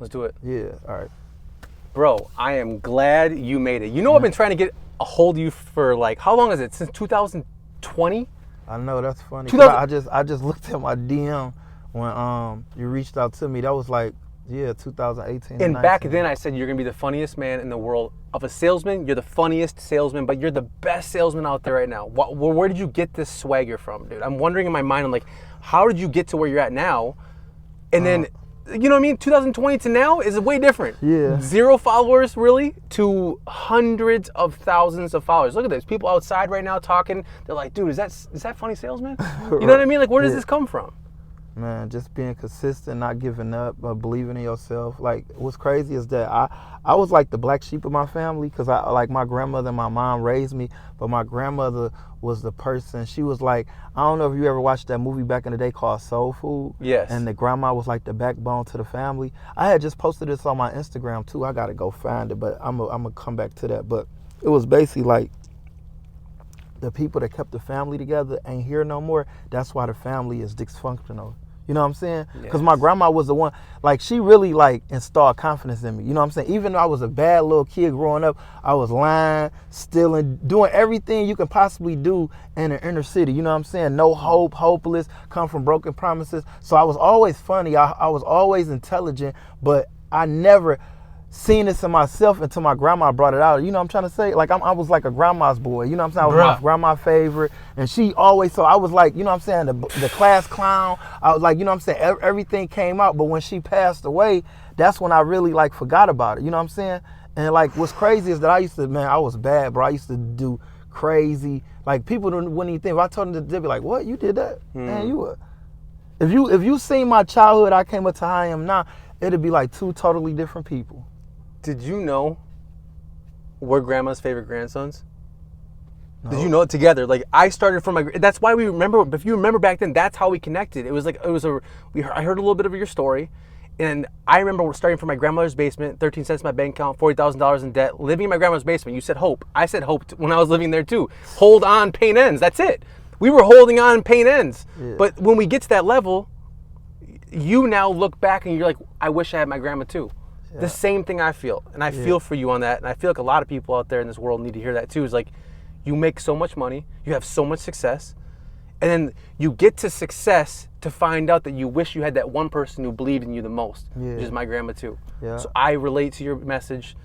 Let's do it. Yeah, all right. Bro, I am glad you made it. You know, I've been trying to get a hold of you for like, how long is it? Since 2020? I know, that's funny. 2000 I just looked at my DM when you reached out to me. That was like, 2018. And back then I said you're going to be the funniest man in the world. Of a salesman, you're the funniest salesman, but you're the best salesman out there right now. Where did you get this swagger from, dude? I'm wondering in my mind, I'm like, how did you get to where you're at now? And then, you know what I mean? 2020 to now is way different. Yeah. 0 followers, really, to hundreds of thousands of followers. Look at this. People outside right now talking. They're like, dude, is that funny salesman? You know what I mean? Like, where does this come from? Man, just being consistent, not giving up, believing in yourself. Like, what's crazy is that I was like the black sheep of my family because my grandmother and my mom raised me, but my grandmother was the person. She was like, I don't know if you ever watched that movie back in the day called Soul Food. Yes. And the grandma was like the backbone to the family. I had just posted this on my Instagram too. I got to go find it, but I'm going to come back to that. But it was basically like, the people that kept the family together ain't here no more. That's why the family is dysfunctional. You know what I'm saying? Because my grandma was the one, like, she really, like, installed confidence in me. You know what I'm saying? Even though I was a bad little kid growing up, I was lying, stealing, doing everything you can possibly do in the inner city. You know what I'm saying? No hope, hopeless, come from broken promises. So I was always funny. I was always intelligent, but I never seen this in myself until my grandma brought it out. You know what I'm trying to say? Like, I was like a grandma's boy. You know what I'm saying? I was my grandma's favorite. And she always, so I was like, you know what I'm saying, the class clown. I was like, you know what I'm saying, everything came out. But when she passed away, that's when I really, like, forgot about it. You know what I'm saying? And, like, what's crazy is that I was bad, bro. I used to do crazy. Like, people wouldn't even think. If I told them, they'd be like, what? You did that? Man, you were. If you seen my childhood, I came up to how I am now, it'd be like 2 totally different people. Did you know we're grandma's favorite grandsons? No. Did you know it together? Like, I started from that's why we remember, if you remember back then, that's how we connected. It was like, I heard a little bit of your story, and I remember starting from my grandmother's basement, 13 cents in my bank account, $40,000 in debt, living in my grandmother's basement. You said hope. I said hope when I was living there too. Hold on, pain ends. That's it. We were holding on, pain ends. Yeah. But when we get to that level, you now look back and you're like, I wish I had my grandma too. Yeah. The same thing I feel, and I feel for you on that, and I feel like a lot of people out there in this world need to hear that too. Is like, you make so much money, you have so much success, and then you get to success to find out that you wish you had that one person who believed in you the most, which is my grandma too. Yeah. So I relate to your message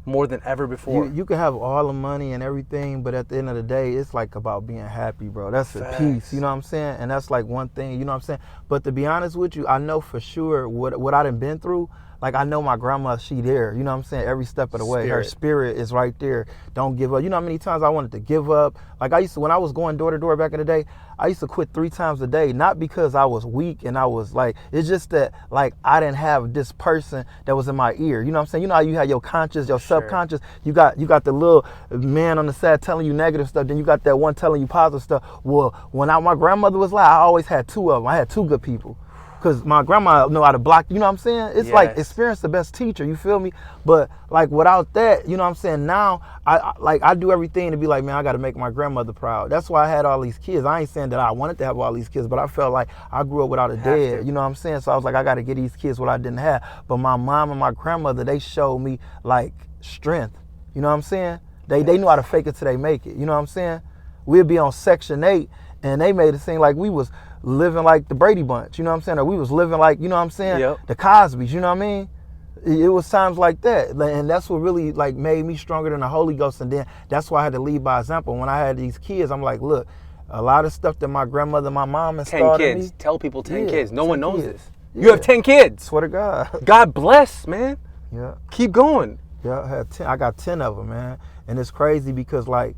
more than ever before. You can have all the money and everything, but at the end of the day, it's like about being happy, bro. That's the peace, you know what I'm saying? And that's like one thing, you know what I'm saying? But to be honest with you, I know for sure what I done been through. Like, I know my grandma, she there, you know what I'm saying, every step of the way. Her spirit is right there. Don't give up. You know how many times I wanted to give up? Like, when I was going door to door back in the day, I used to quit 3 times a day, not because I was weak and I was like, it's just that, like, I didn't have this person that was in my ear. You know what I'm saying? You know how you have your conscious, your subconscious, you got the little man on the side telling you negative stuff, then you got that one telling you positive stuff. Well, when my grandmother was alive, I always had 2 of them. I had 2 good people. Because my grandma know how to block, you know what I'm saying? It's like, experience the best teacher, you feel me? But, like, without that, you know what I'm saying? Now, I do everything to be like, man, I got to make my grandmother proud. That's why I had all these kids. I ain't saying that I wanted to have all these kids, but I felt like I grew up without a dad, you know what I'm saying? So I was like, I got to get these kids what I didn't have. But my mom and my grandmother, they showed me, like, strength, you know what I'm saying? They knew how to fake it till they make it, you know what I'm saying? We'd be on Section 8, and they made it seem like we was living like the Brady Bunch, you know what I'm saying? Or we was living like, you know what I'm saying? The Cosbys, you know what I mean? It was times like that. And that's what really, like, made me stronger than the Holy Ghost. And then that's why I had to lead by example. When I had these kids, I'm like, look, a lot of stuff that my grandmother, my mom installed 10 in kids. me. Tell people 10 kids. No one knows this. Yeah. You have 10 kids. Swear to God. God bless, man. Yeah. Keep going. Yeah, I got 10 of them, man. And it's crazy because, like,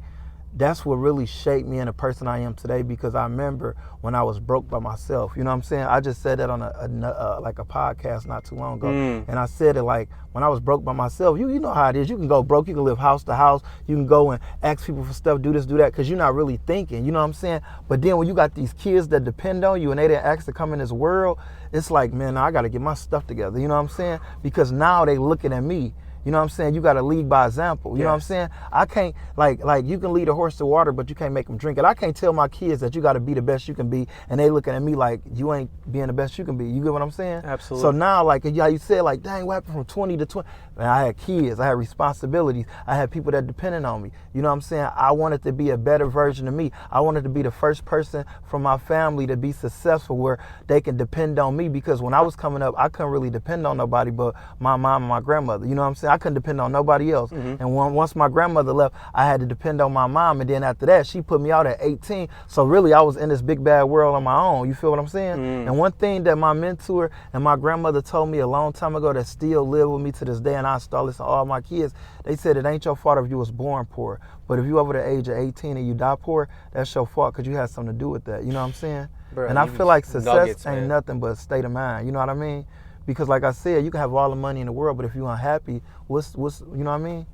that's what really shaped me in the person I am today, because I remember when I was broke by myself. You know what I'm saying? I just said that on like a podcast not too long ago. And I said it like, when I was broke by myself, you know how it is. You can go broke. You can live house to house. You can go and ask people for stuff, do this, do that, because you're not really thinking. You know what I'm saying? But then when you got these kids that depend on you and they didn't ask to come in this world, it's like, man, I got to get my stuff together. You know what I'm saying? Because now they looking at me. You know what I'm saying? You got to lead by example. You know what I'm Yes. saying? I can't, like you can lead a horse to water, but you can't make them drink it. I can't tell my kids that you got to be the best you can be, and they looking at me like you ain't being the best you can be. You get what I'm saying? Absolutely. So now, like you said, like, dang, what happened from 20 to 20? Man, I had kids. I had responsibilities. I had people that depended on me. You know what I'm saying? I wanted to be a better version of me. I wanted to be the first person from my family to be successful where they can depend on me, because when I was coming up, I couldn't really depend on nobody but my mom and my grandmother. You know what I'm saying? I couldn't depend on nobody else. And once my grandmother left, I had to depend on my mom. And then after that, she put me out at 18. So really, I was in this big bad world on my own. You feel what I'm saying? And one thing that my mentor and my grandmother told me a long time ago that still live with me to this day, and I install this to all my kids, they said it ain't your fault if you was born poor. But if you over the age of 18 and you die poor, that's your fault because you had something to do with that. You know what I'm saying? Bro, and I feel like success nuggets, ain't man. nothing but a state of mind. You know what I mean? Because like I said, you can have all the money in the world, but if you're unhappy, what's you know what I mean?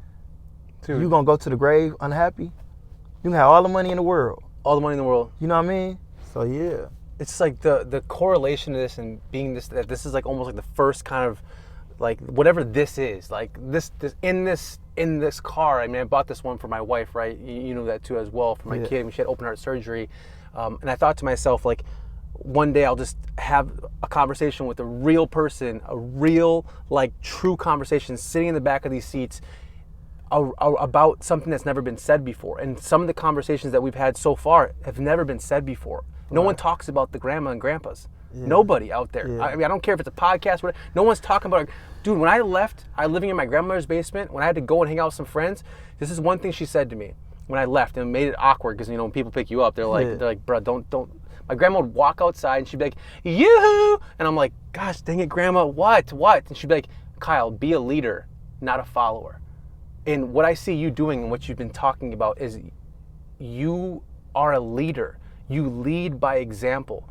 Dude, You gonna go to the grave unhappy? You can have all the money in the world. all the money in the world. You know what I mean? So yeah. It's like the correlation to this and being this, that this is like almost like the first kind of like whatever this is, like this in this car. I mean, I bought this one for my wife, right? You know that too as well, for my kid when she had open heart surgery. And I thought to myself, like, one day I'll just have a conversation with a real person, a real, like, true conversation, sitting in the back of these seats about something that's never been said before. And some of the conversations that we've had so far have never been said before. No one talks about the grandma and grandpas. Nobody out there. I mean, I don't care if it's a podcast, whatever. No one's talking about, dude, when I left, I was living in my grandmother's basement. When I had to go and hang out with some friends, this is one thing she said to me when I left, and it made it awkward because, you know, when people pick you up, they're like, bro, don't. My grandma would walk outside and she'd be like, yoo-hoo! And I'm like, gosh, dang it, grandma, what? And she'd be like, Kyle, be a leader, not a follower. And what I see you doing and what you've been talking about is you are a leader. You lead by example.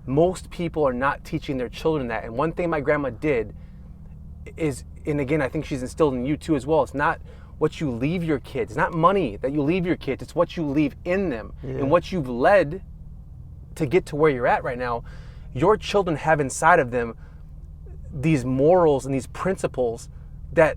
Most people are not teaching their children that. And one thing my grandma did is, and again, I think she's instilled in you too as well, it's not what you leave your kids. It's not money that you leave your kids. It's what you leave in them and what you've led to get to where you're at right now. Your children have inside of them these morals and these principles that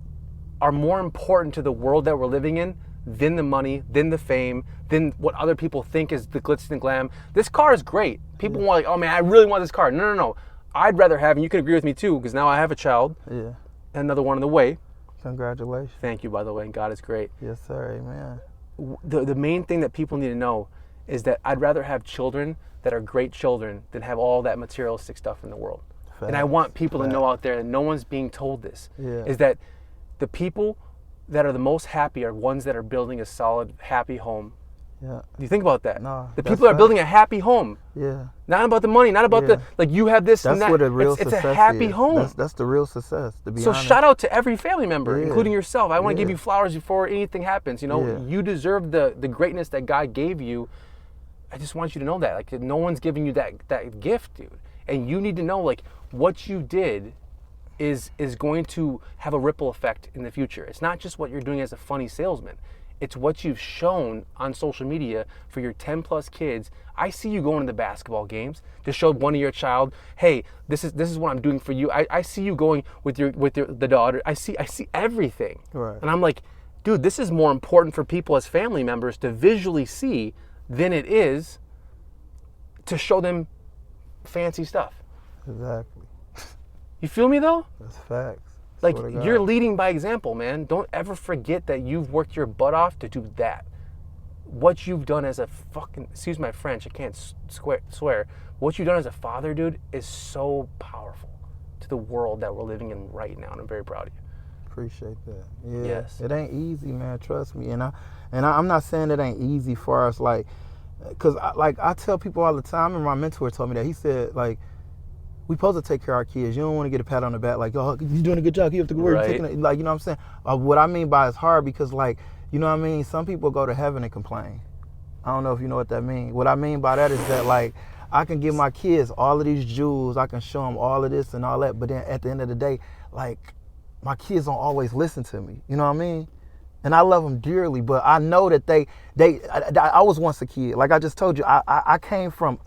are more important to the world that we're living in than the money, than the fame, than what other people think is the glitz and glam. This car is great. People want, like, oh man, I really want this car. No. I'd rather have, and you can agree with me too, because now I have a child. Yeah. Another one on the way. Congratulations. Thank you, by the way, and God is great. Yes, sir. Amen. The main thing that people need to know is that I'd rather have children that are great children than have all that materialistic stuff in the world. And I want people to know out there, and no one's being told this, is that the people that are the most happy are ones that are building a solid, happy home. Yeah. Do you think about that? No. The people that are building a happy home. Yeah. Not about the money, not about the, like, you have this That's and that. what a real it's success a happy is. home. That's the real success, to be So honest. shout out to every family member, including yourself. I want to give Yeah. you flowers before anything happens. You know, you deserve the greatness that God gave you. I just want you to know that. Like, no one's giving you that gift, dude. And you need to know, like, what you did is going to have a ripple effect in the future. It's not just what you're doing as a funny salesman. It's what you've shown on social media for your 10 plus kids. I see you going to the basketball games to show one of your child, hey, this is what I'm doing for you. I see you going with the daughter. I see everything. Right. And I'm like, dude, this is more important for people as family members to visually see than it is to show them fancy stuff. Exactly. You feel me though? That's facts. Like, Swear to God. you're leading by example, man. Don't ever forget that you've worked your butt off to do that. What you've done as a fucking, excuse my French, I can't swear. What you've done as a father, dude, is so powerful to the world that we're living in right now, and I'm very proud of you. Appreciate that. Yeah. Yes. It ain't easy, man. Trust me. And I'm not saying it ain't easy for us, like, cause I tell people all the time. I remember my mentor told me that. He said, like, we supposed to take care of our kids. You don't want to get a pat on the back like, oh, you're doing a good job. You have to work. Right. Like, you know what I'm saying? What I mean by it's hard because, like, you know what I mean? Some people go to heaven and complain. I don't know if you know what that means. What I mean by that is that, like, I can give my kids all of these jewels. I can show them all of this and all that. But then at the end of the day, like, my kids don't always listen to me. You know what I mean? And I love them dearly, but I know that I was once a kid. Like I just told you, I came from,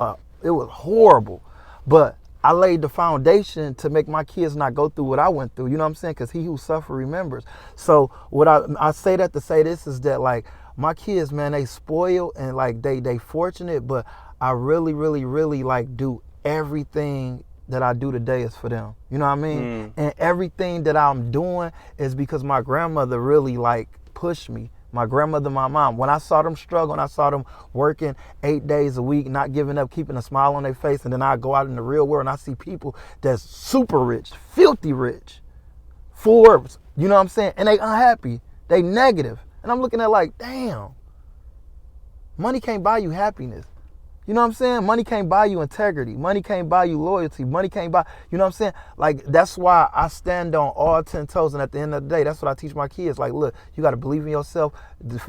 it was horrible. But I laid the foundation to make my kids not go through what I went through. You know what I'm saying? Because he who suffer remembers. So what I say that to say this is that like my kids, man, they spoiled and like they fortunate, but I really, really, really like do everything that I do today is for them. You know what I mean? And everything that I'm doing is because my grandmother really like pushed me. My grandmother, my mom. When I saw them struggle and I saw them working 8 days a week, not giving up, keeping a smile on their face, and then I go out in the real world and I see people that's super rich, filthy rich, Forbes, you know what I'm saying? And they unhappy, they negative. And I'm looking at like, damn, money can't buy you happiness. You know what I'm saying? Money can't buy you integrity. Money can't buy you loyalty. Money can't buy, you know what I'm saying? Like, that's why I stand on all 10 toes. And at the end of the day, that's what I teach my kids. Like, look, you got to believe in yourself.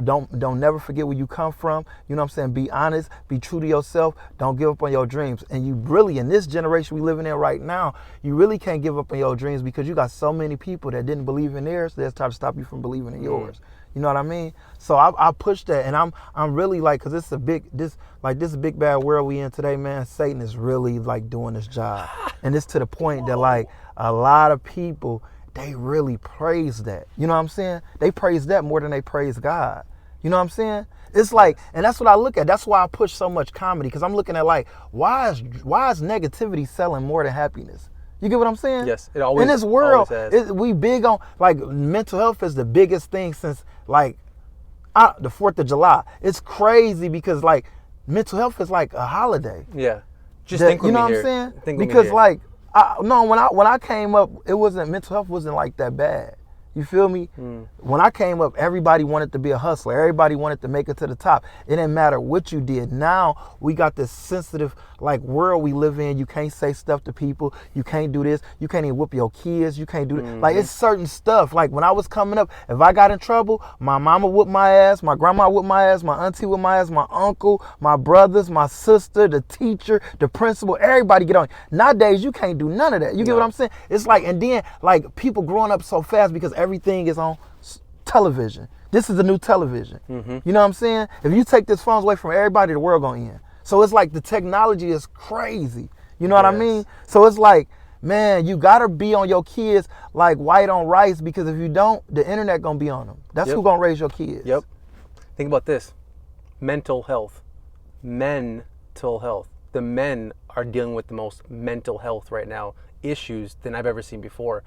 Don't never forget where you come from. You know what I'm saying? Be honest. Be true to yourself. Don't give up on your dreams. And you really, in this generation we living in right now, you really can't give up on your dreams because you got so many people that didn't believe in theirs. They're trying to stop you from believing in yours. You know what I mean? So I push that, and I'm really like, cause this big bad world we in today, man. Satan is really like doing this job, and it's to the point that like a lot of people, they really praise that. You know what I'm saying? They praise that more than they praise God. You know what I'm saying? It's like, and that's what I look at. That's why I push so much comedy, cause I'm looking at like, why is negativity selling more than happiness? You get what I'm saying? Yes, it always. In this world, has. we big on like mental health is the biggest thing since like the 4th of July. It's crazy because like mental health is like a holiday. Yeah, just think with you know me what here. I'm saying? Think with Because me here. like when I came up, it wasn't mental health wasn't like that bad. You feel me? When I came up, everybody wanted to be a hustler. Everybody wanted to make it to the top. It didn't matter what you did. Now we got this sensitive like world we live in. You can't say stuff to people. You can't do this. You can't even whoop your kids. You can't do that. Like it's certain stuff. Like when I was coming up, if I got in trouble, my mama whooped my ass, my grandma whooped my ass, my auntie whooped my ass, my uncle, my brothers, my sister, the teacher, the principal, everybody get on. Nowadays you can't do none of that. You get what I'm saying? It's like, and then like people growing up so fast because everything is on television. This is the new television. You know what I'm saying? If you take this phones away from everybody, the world gonna end. So it's like the technology is crazy. You know what I mean? So it's like, man, you gotta be on your kids like white on rice, because if you don't, the internet gonna be on them. That's who gonna raise your kids. Yep. Think about this. Mental health. Mental health. The men are dealing with the most mental health right now issues than I've ever seen before.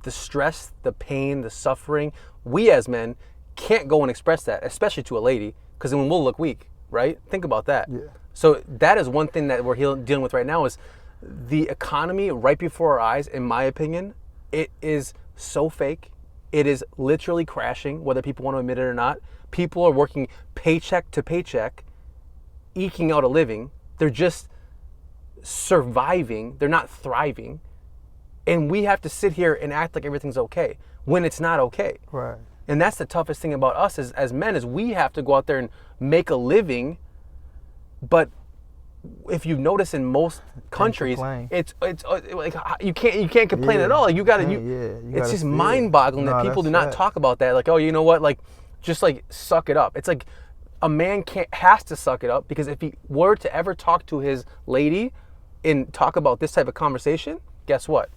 The stress, the pain, the suffering, we as men can't go and express that, especially to a lady, because then we'll look weak, right? Think about that. Yeah. So that is one thing that we're dealing with right now is the economy right before our eyes, in my opinion. It is so fake. It is literally crashing, whether people want to admit it or not. People are working paycheck to paycheck, eking out a living. They're just surviving. They're not thriving. And we have to sit here and act like everything's okay when it's not okay. Right. And that's the toughest thing about us as men, is we have to go out there and make a living. But if you notice in most countries, it's like you can't complain at all. Like you gotta, it's just mind-boggling that people do not talk about that. Like, oh, you know what? Like, just like suck it up. It's like a man has to suck it up, because if he were to ever talk to his lady and talk about this type of conversation, guess what?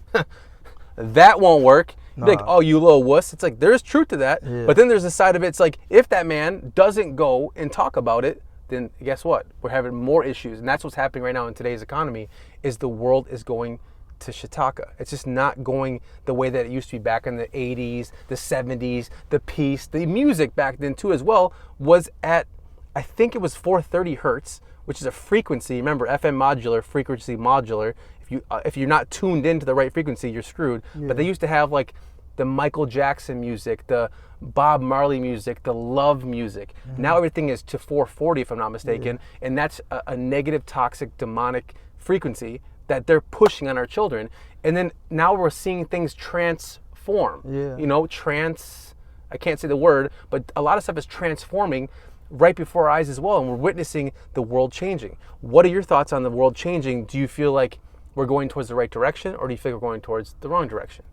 That won't work. Like, oh, you little wuss. It's like, there's truth to that. But then there's a side of it. It's like, if that man doesn't go and talk about it, then guess what? We're having more issues. And that's what's happening right now in today's economy, is the world is going to Shiitake. It's just not going the way that it used to be back in the 80s, the 70s, the peace. The music back then too as well was at, I think it was 430 hertz, which is a frequency. Remember, FM modular, frequency modular. If you're not tuned into the right frequency, you're screwed. But they used to have like the Michael Jackson music, the Bob Marley music, the love music. Now everything is to 440, if I'm not mistaken, and that's a negative, toxic, demonic frequency that they're pushing on our children. And then now we're seeing things transform. You know, I can't say the word, but a lot of stuff is transforming right before our eyes as well, and we're witnessing the world changing. What are your thoughts on the world changing? Do you feel like we're going towards the right direction, or do you think we're going towards the wrong direction?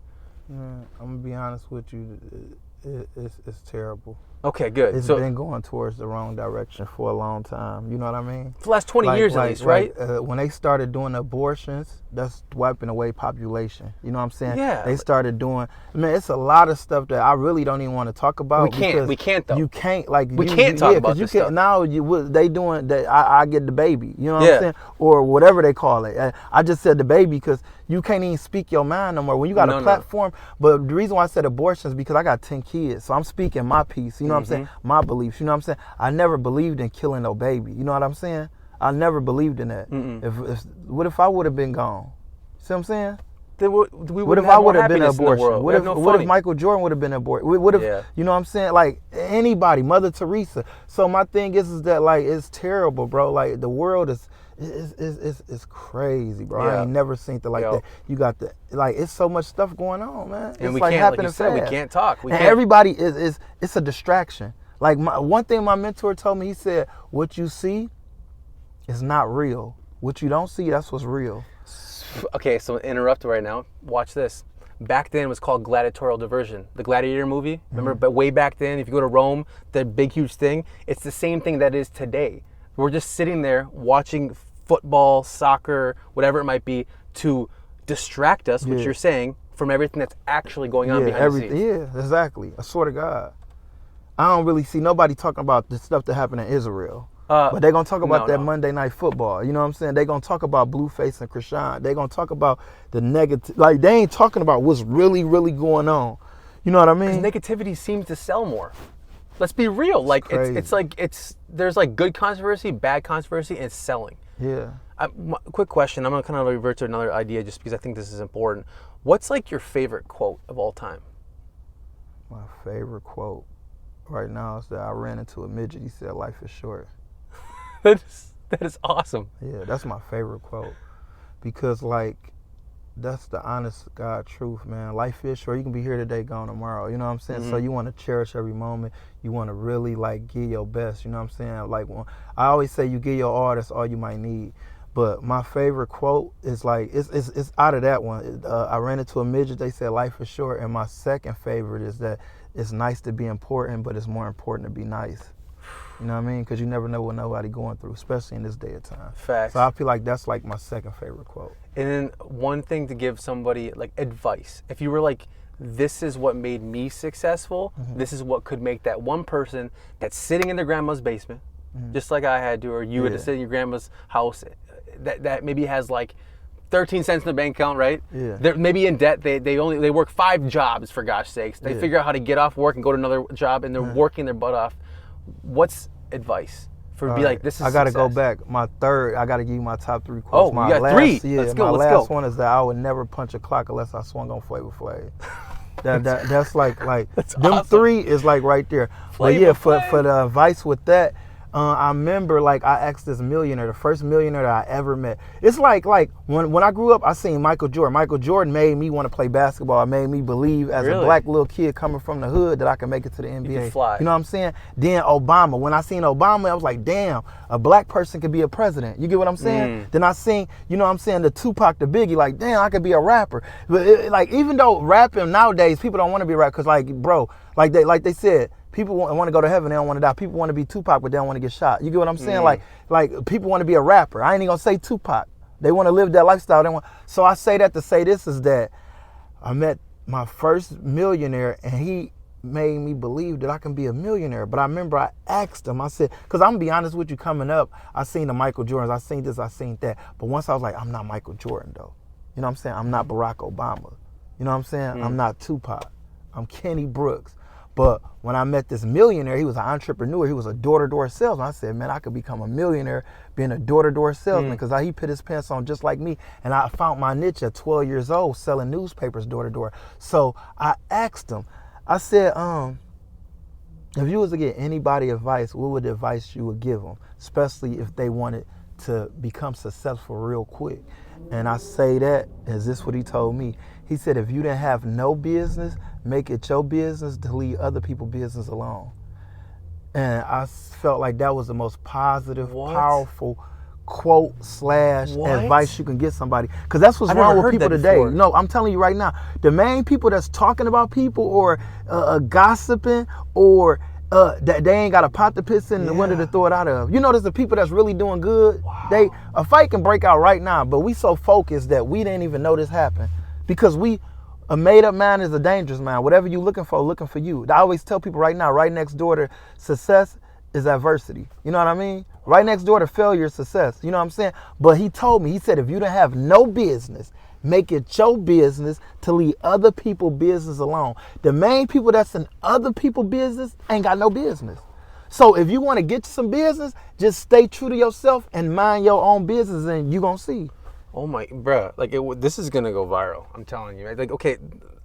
I'm gonna be honest with you. It's terrible. Okay, good. It's So been going towards the wrong direction for a long time. You know what I mean? for the last 20 years at least, right? When they started doing abortions, that's wiping away population. You know what I'm saying? Yeah. They started doing. Man, it's a lot of stuff that I really don't even want to talk about. We can't though. You can't like. We can't talk about this stuff. Now they doing that. I get the baby. You know what Yeah. I'm saying? Or whatever they call it. I just said the baby because you can't even speak your mind no more. When you got a platform. But the reason why I said abortion is because I got 10 kids, so I'm speaking my piece. You know what I'm saying? My beliefs. You know what I'm saying? I never believed in killing no baby. You know what I'm saying? I never believed in that. What if I would have been gone? See what I'm saying? Then What if I would have been an abortion? What if Michael Jordan would have been aborted? What if you know what I'm saying? Like anybody, Mother Teresa. So my thing is that like it's terrible, bro. Like the world is it's crazy, bro. I ain't never seen it like that. You got the like it's so much stuff going on, man. And it's we like can't, happening like you said, we fast. can't talk. And everybody is it's a distraction. Like one thing my mentor told me, he said, "What you see is not real. What you don't see, that's what's real." Okay, so interrupt right now. Watch this. Back then it was called gladiatorial diversion. The Gladiator movie, remember? But way back then, if you go to Rome, the big huge thing, it's the same thing that is today. We're just sitting there watching football, soccer, whatever it might be, to distract us, which you're saying, from everything that's actually going on behind the scenes. Yeah, exactly. I swear to God. I don't really see nobody talking about the stuff that happened in Israel. But they're going to talk about Monday Night Football. You know what I'm saying? They're going to talk about Blueface and Krishan. They're going to talk about the negative. Like, they ain't talking about what's really, really going on. You know what I mean? Because negativity seems to sell more. Let's be real. Like, there's like good controversy, bad controversy, and it's selling. Yeah. Quick question. I'm going to kind of revert to another idea just because I think this is important. What's like your favorite quote of all time? My favorite quote right now is that I ran into a midget. He said, "Life is short." That is awesome. Yeah, that's my favorite quote because, like, that's the honest God truth, man. Life is short. You can be here today, gone tomorrow. You know what I'm saying? So you want to cherish every moment. You want to really, like, give your best. You know what I'm saying? Like, I always say you give your all, that's all you might need. But my favorite quote is, like, it's out of that one. I ran into a midget. They said, "Life is short." And my second favorite is that it's nice to be important, but it's more important to be nice. You know what I mean? Because you never know what nobody going through, especially in this day of time. Facts. So I feel like that's like my second favorite quote. And then one thing to give somebody, like, advice. If you were like, this is what made me successful, this is what could make that one person that's sitting in their grandma's basement, just like I had to, or you had to sit in your grandma's house, that maybe has like 13 cents in the bank account, right? Yeah. They're maybe in debt. They work 5 jobs, for gosh sakes. They figure out how to get off work and go to another job, and they're working their butt off. What's advice for like this is I gotta success? go back. My third, I gotta give you my top 3 quotes. Oh, my you got 3. Let's go. My last one is that I would never punch a clock unless I swung on Flavor Flav. That's like That's them awesome. 3 is like right there. But yeah, for the advice with that, I remember like I asked this millionaire, the first millionaire that I ever met. It's like when I grew up, I seen Michael Jordan. Michael Jordan made me want to play basketball. It made me believe as a black little kid coming from the hood that I could make it to the NBA. You could fly. You know what I'm saying? Then Obama. When I seen Obama, I was like, damn, a black person could be a president. You get what I'm saying? Then I seen, you know what I'm saying, the Tupac, the Biggie, like, damn, I could be a rapper. But like, even though rapping nowadays, people don't want to be a rapper because, like, bro, like they said, people want to go to heaven, they don't want to die. People want to be Tupac, but they don't want to get shot. You get what I'm saying? Like people want to be a rapper. I ain't even gonna say Tupac. They want to live that lifestyle. So I say that to say this is that I met my first millionaire, and he made me believe that I can be a millionaire. But I remember I asked him, I said, because I'm gonna be honest with you, coming up, I seen the Michael Jordans, I seen this, I seen that. But once I was like, I'm not Michael Jordan though. You know what I'm saying? I'm not Barack Obama. You know what I'm saying? I'm not Tupac. I'm Kenny Brooks. But when I met this millionaire, he was an entrepreneur. He was a door-to-door salesman. I said, man, I could become a millionaire being a door-to-door salesman because he put his pants on just like me. And I found my niche at 12 years old selling newspapers door-to-door. So I asked him, I said, if you was to get anybody advice, what would the advice you would give them, especially if they wanted to become successful real quick? And I say that, is this what he told me? He said, if you didn't have no business, make it your business to leave other people's business alone. And I felt like that was the most positive, powerful quote / What? advice you can get somebody, because that's what's I've wrong never with heard people that today. before. No, I'm telling you right now, the main people that's talking about people or gossiping or that they ain't got a pot to piss in the window to throw it out of. You notice the people that's really doing good, a fight can break out right now, but we so focused that we didn't even know this happened, because a made up mind is a dangerous mind. Whatever you looking for you. I always tell people right now, right next door to success is adversity. You know what I mean? Right next door to failure is success. You know what I'm saying? But he told me, he said, if you don't have no business, make it your business to leave other people's business alone. The main people that's in other people's business ain't got no business. So if you want to get some business, just stay true to yourself and mind your own business, and you gonna see. Oh my, bruh, like this is gonna go viral. I'm telling you. Like, okay,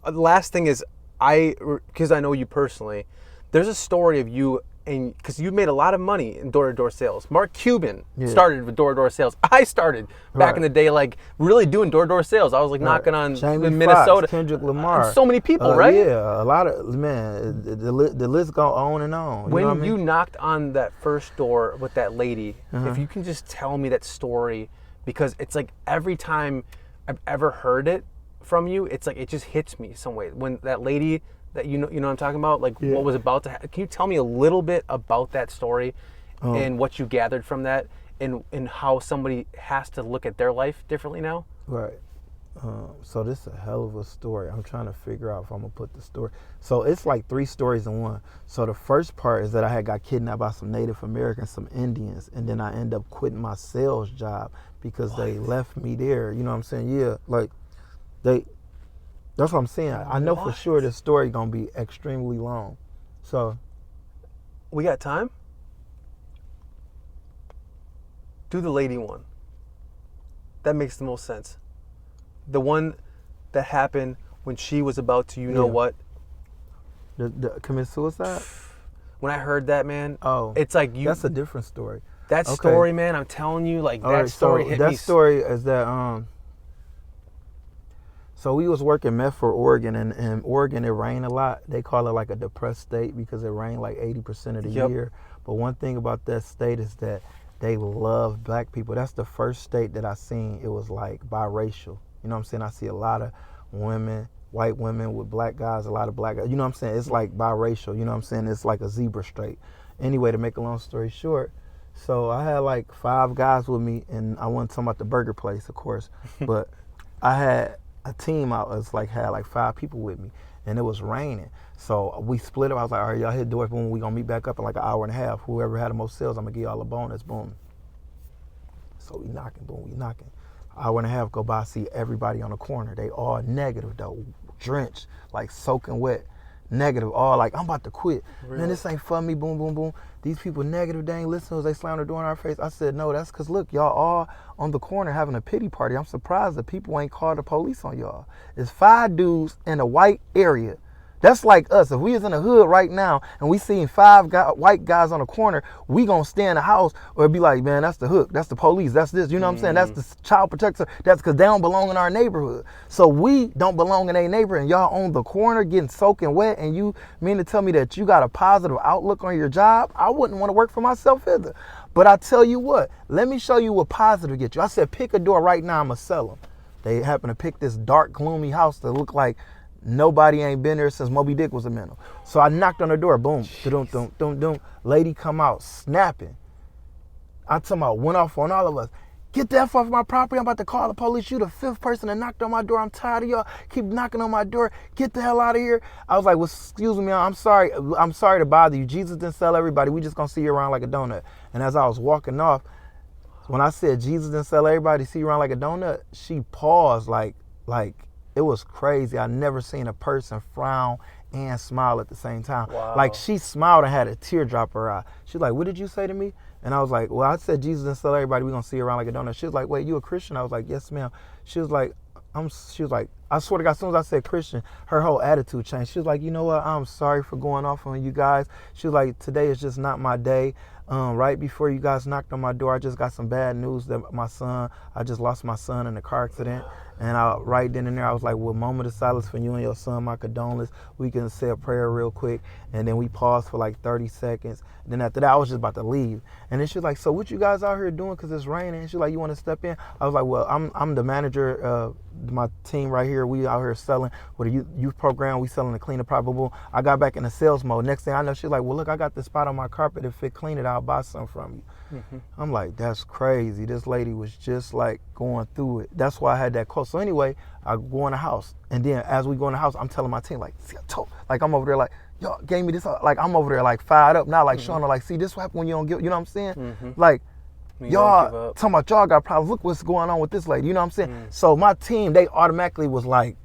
the last thing is because I know you personally. There's a story of you, and because you made a lot of money in door-to-door sales. Mark Cuban started with door-to-door sales. I started back in the day, like really doing door-to-door sales. I was like knocking on Jamie in Minnesota, Foxx, Kendrick Lamar, so many people, right? Yeah, a lot of the list go on and on. When you know what I mean? you knocked on that first door with that lady, if you can just tell me that story, because it's like every time I've ever heard it from you, it's like it just hits me some way. When that lady that you know what I'm talking about, like what was about to happen. Can you tell me a little bit about that story and what you gathered from that, and how somebody has to look at their life differently now? Right. So this is a hell of a story. I'm trying to figure out if I'm gonna put the story. So it's like 3 stories in one. So the first part is that I had got kidnapped by some Native Americans, some Indians, and then I end up quitting my sales job because they left me there. You know what I'm saying? Yeah, like that's what I'm saying. I know for sure this story gonna be extremely long. So we got time? Do the lady one. That makes the most sense. The one that happened when she was about to, you know what? The commit suicide? When I heard that, man, oh, it's like you. That's a different story. That story, man, I'm telling you, like all that right, story so hit that me. story is that so we was working meth for Oregon, and in Oregon it rained a lot. They call it like a depressed state because it rained like 80% of the year. But one thing about that state is that they love black people. That's the first state that I seen it was like biracial. You know what I'm saying? I see a lot of women, white women with black guys, a lot of black guys. You know what I'm saying? It's like biracial. You know what I'm saying? It's like a zebra straight. Anyway, to make a long story short, so I had like 5 guys with me, and I wasn't talking about the burger place, of course, but I had a team out. It's like had like 5 people with me, and it was raining. So we split up. I was like, all right, y'all hit doors. Boom, we gonna meet back up in like an hour and a half. Whoever had the most sales, I'm gonna give y'all a bonus. Boom. So we knocking, boom, we knocking. Hour and a half go by, see everybody on the corner. They all negative though, drenched, like soaking wet. Negative, all like, I'm about to quit. Really? Man, this ain't for me, boom, boom, boom. These people negative, they ain't listening. They slam the door in our face. I said, no, that's because, look, y'all all on the corner having a pity party. I'm surprised that people ain't called the police on y'all. It's 5 dudes in a white area. That's like us. If we was in the hood right now and we seen 5 white guys on the corner, we gonna stay in the house or be like, man, that's the hook. That's the police. That's this. You know what I'm saying? That's the child protector. That's because they don't belong in our neighborhood. So we don't belong in a neighborhood, and y'all on the corner getting soaking wet, and you mean to tell me that you got a positive outlook on your job? I wouldn't want to work for myself either. But I tell you what, let me show you what positive get you. I said, pick a door right now, I'm gonna sell them. They happen to pick this dark, gloomy house that looked like nobody ain't been there since Moby Dick was a minnow. So I knocked on the door, boom, dum, dum, dum, dum. Lady come out snapping. I talking about went off on all of us. Get the F off my property. I'm about to call the police. You the 5th person that knocked on my door. I'm tired of y'all. Keep knocking on my door. Get the hell out of here. I was like, well, excuse me, I'm sorry. I'm sorry to bother you. Jesus didn't sell everybody. We just gonna see you around like a donut. And as I was walking off, when I said Jesus didn't sell everybody, see you around like a donut, she paused like it was crazy. I never seen a person frown and smile at the same time. Wow. Like she smiled and had a tear drop her eye. She's like, what did you say to me? And I was like, well, I said Jesus didn't sell everybody. We're going to see you around like a donut. She was like, wait, you a Christian? I was like, yes, ma'am. She was like, I swear to God, as soon as I said Christian, her whole attitude changed. She was like, you know what? I'm sorry for going off on you guys. She was like, today is just not my day. Right before you guys knocked on my door, I just got some bad news that I just lost my son in a car accident. And right then and there, I was like, well, moment of silence for you and your son, my condolences. We can say a prayer real quick. And then we paused for like 30 seconds. And then after that, I was just about to leave. And then she was like, so what you guys out here doing because it's raining? And she was like, you want to step in? I was like, well, I'm the manager of my team right here. We out here selling with a youth program. We selling the clean and probable. I got back in the sales mode. Next thing I know, she's like, well, look, I got this spot on my carpet. If it clean it, I'll buy some from you. Mm-hmm. I'm like, that's crazy. This lady was just like going through it. That's why I had that quote. So anyway, I go in the house. And then as we go in the house, I'm telling my team, like, see, I told, like, I'm over there like, y'all gave me this. Like, I'm over there like fired up now, like showing her, like, see, this what happen when you don't get, you know what I'm saying? Like, y'all talking about y'all got problems. Look what's going on with this lady. You know what I'm saying? So my team, they automatically was like,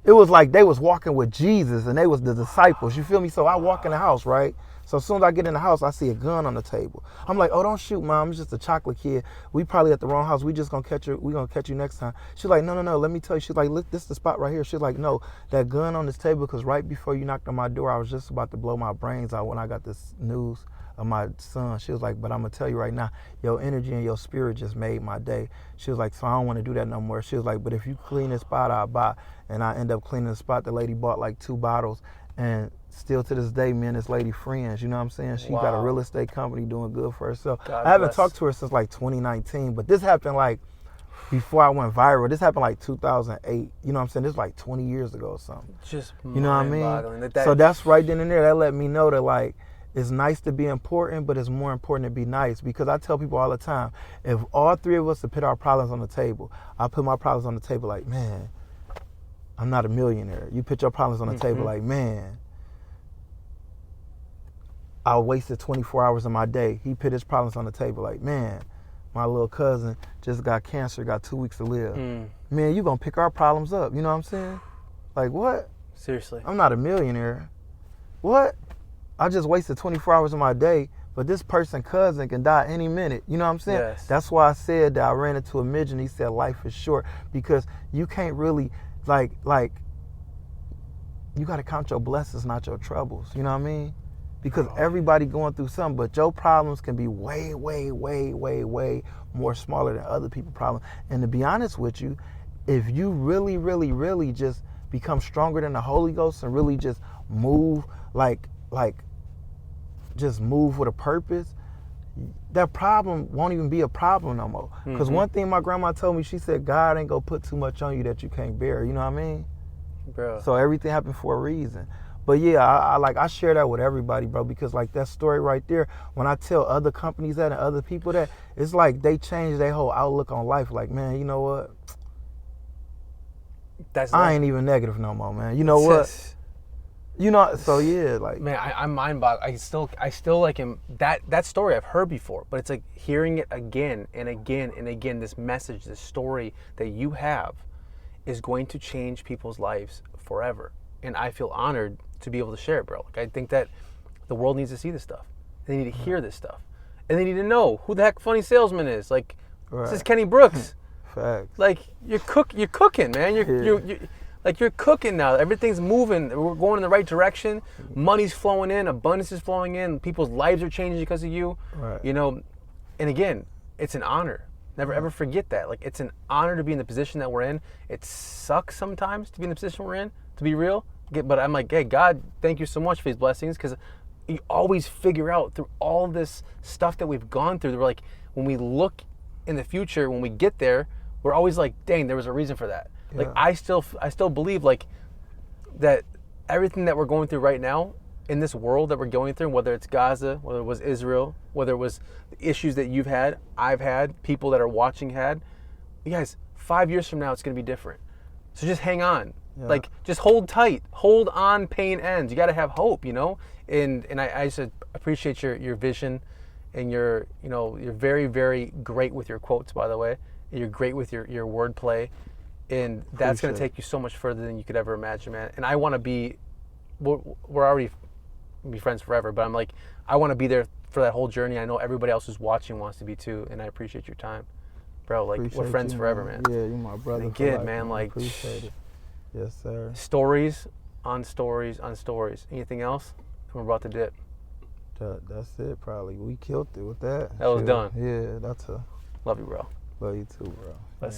it was like they was walking with Jesus and they was the disciples. You feel me? So I walk in the house, right? So as soon as I get in the house, I see a gun on the table. I'm like, oh, don't shoot, Mom. It's just a chocolate kid. We probably at the wrong house. We just gonna catch her. We gonna catch you next time. She's like, no. Let me tell you. She's like, look, this is the spot right here. She's like, no, that gun on this table, because right before you knocked on my door, I was just about to blow my brains out when I got this news of my son. She was like, but I'm gonna tell you right now, your energy and your spirit just made my day. She was like, so I don't want to do that no more. She was like, but if you clean this spot, I'll buy. And I end up cleaning the spot. The lady bought like 2 bottles, and still to this day, me and this lady friends. You know what I'm saying? She got a real estate company doing good for herself. I haven't talked to her since like 2019, but this happened like before I went viral. This happened like 2008. You know what I'm saying? This is like 20 years ago or something. Just you know what I mean? So that's right then and there. That let me know that like it's nice to be important, but it's more important to be nice. Because I tell people all the time, if all 3 of us to put our problems on the table, I put my problems on the table like, man, I'm not a millionaire. You put your problems on the table like, man, I wasted 24 hours of my day. He put his problems on the table like, man, my little cousin just got cancer, got 2 weeks to live. Man, you gonna pick our problems up. You know what I'm saying? Like, what? Seriously. I'm not a millionaire. What? I just wasted 24 hours of my day, but this person's cousin can die any minute. You know what I'm saying? Yes. That's why I said that I ran into a midget and he said life is short, because you can't really, like you got to count your blessings, not your troubles. You know what I mean? Because everybody going through something, but your problems can be way, way, way, way, way more smaller than other people's problems. And to be honest with you, if you really, really, really just become stronger than the Holy Ghost and really just move just move with a purpose, that problem won't even be a problem no more. Because one thing my grandma told me, she said, God ain't gonna put too much on you that you can't bear. You know what I mean? Bro. So everything happened for a reason. But yeah, I share that with everybody, bro, because like that story right there, when I tell other companies that and other people that, it's like they change their whole outlook on life. Like, man, you know what? I ain't even negative no more, man. You know what? You know, so yeah, like, man, I'm mind boggled. I still like him. That story I've heard before, but it's like hearing it again and again and again. This message, this story that you have, is going to change people's lives forever. And I feel honored to be able to share it, bro. Like, I think that the world needs to see this stuff. They need to hear this stuff, and they need to know who the heck Funny Salesman is. Like, this is Kenny Brooks. Facts. Like, you're cooking, man. You're cooking now. Everything's moving. We're going in the right direction. Money's flowing in. Abundance is flowing in. People's lives are changing because of you. Right. You know, and again, it's an honor. Never ever forget that. Like, it's an honor to be in the position that we're in. It sucks sometimes to be in the position we're in, to be real. But I'm like, hey, God, thank you so much for these blessings, because you always figure out through all this stuff that we've gone through, that we're like, when we look in the future, when we get there, we're always like, dang, there was a reason for that. Yeah. Like, I still believe like that everything that we're going through right now in this world that we're going through, whether it's Gaza, whether it was Israel, whether it was the issues that you've had, I've had, people that are watching had, you guys, 5 years from now, it's going to be different. So just hang on. Yeah. Like, just hold tight. Hold on, pain ends. You got to have hope, you know? And I just appreciate your vision, and you're very, very great with your quotes, by the way. You're great with your wordplay. And that's going to take you so much further than you could ever imagine, man. And I want to be, we're already be friends forever, but I'm like, I want to be there for that whole journey. I know everybody else who's watching wants to be too, and I appreciate your time. Bro, like, we're friends forever, man. Yeah, you're my brother. And again, man, like, appreciate it. Yes, sir. Stories on stories on stories. Anything else? We're about to dip. That's it, probably. We killed it with that. That was done. Yeah, that's a. Love you, bro. Love you too, bro. Let's go.